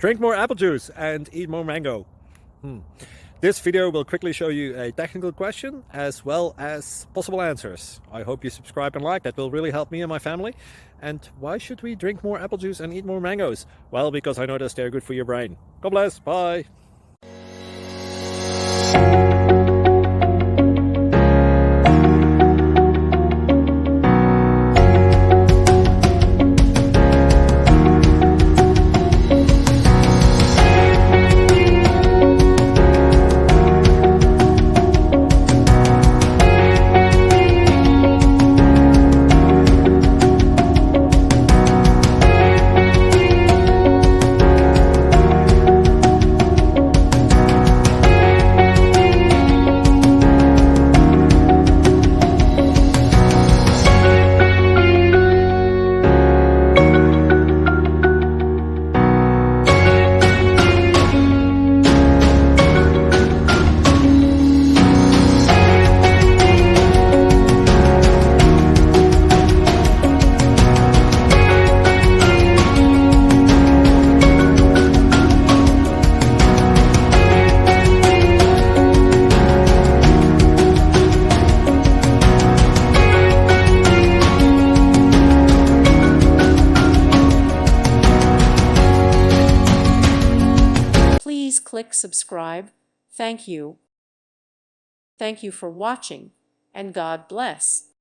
Drink more apple juice and eat more mango. This video will quickly show you a technical question as well as possible answers. I hope you subscribe and like, that will really help me and my family. And why should we drink more apple juice and eat more mangoes? Well, because I noticed they're good for your brain. God bless, bye. Please click subscribe. Thank you. Thank you for watching, and God bless.